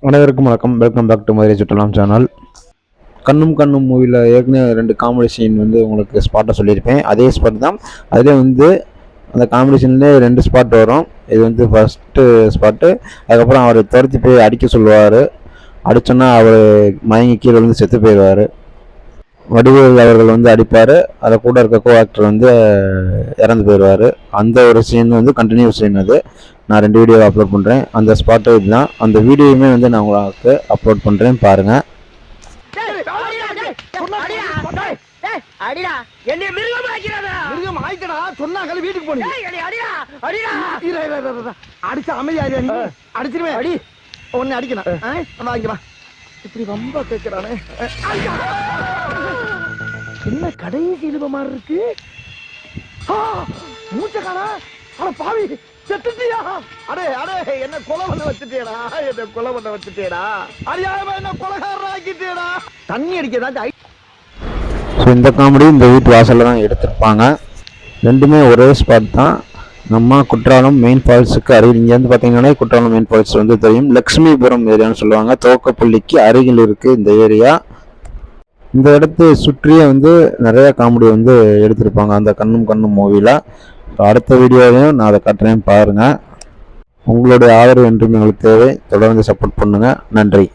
அனைவருக்கும் வணக்கம். Welcome back to Madurai சுற்றலாம் சேனல். கண்ணும் கண்ணும் மூவியில் ஏற்கனவே 2 காமெடி சீன் உங்களுக்கு ஸ்பாட்டை சொல்லியிருப்பேன். அதே ஸ்பாட் தான். அதிலே அந்த காமெடி சீன்லேயே 2 ஸ்பாட் வரும். இது ஃபஸ்ட்டு ஸ்பாட்டு. அதுக்கப்புறம் அவர் துரத்தி போய் அடிக்க சொல்லுவார். அடித்தோன்னா அவர் மயங்கி கீழே விழுந்து செத்து போயிடுவார். வடிவேல் அவர்கள் அடிப்பார். அதை கூட இருக்க கோ ஆக்டர் இறந்து போயிடுவார். அந்த ஒரு சீன் கண்டினியூஸ் சீன். அது நான் 2 வீடியோ அப்லோட் பண்ணுறேன். அந்த ஸ்பாட்டு இதுதான். அந்த வீடியோவுமே நான் உங்களுக்கு அப்லோட் பண்ணுறேன், பாருங்கள். இப்படி ரொம்ப கேட்கிறானே. என்ன கடைசி இழுவ மாதிரி இருக்கு. மூச்சக்காரா, அட பாவி, செத்துட்டியா? அடே அடே, என்ன கொலை பண்ண வச்சுட்டேடா, என்ன கொலை பண்ண வச்சுட்டேடா, அறியாம என்ன கொலைகாரன் ஆக்கிட்டேடா. தண்ணி அடிக்கதான். ஸோ இந்த காமெடி இந்த வீட்டு வாசலில் தான் எடுத்திருப்பாங்க. 2மே ஒரே ஸ்பாட் தான். நம்ம குற்றாலம் மெயின் ஃபால்ஸுக்கு அருகில், இங்கேருந்து பார்த்தீங்கன்னா குற்றாலம் மெயின் ஃபால்ஸ் தெரியும். லக்ஷ்மிபுரம் ஏரியான்னு சொல்லுவாங்க. துவக்கப்புள்ளிக்கு அருகில் இருக்குது இந்த ஏரியா. இந்த இடத்தை சுற்றியே நிறைய காமெடி எடுத்திருப்பாங்க அந்த கண்ணும் கண்ணும் மூவியில். அடுத்த வீடியோவையும் நான் அதை காட்டுறேன், பாருங்கள். உங்களுடைய ஆதரவு என்றும் எங்களுக்கு தேவை. தொடர்ந்து சப்போர்ட் பண்ணுங்கள். நன்றி.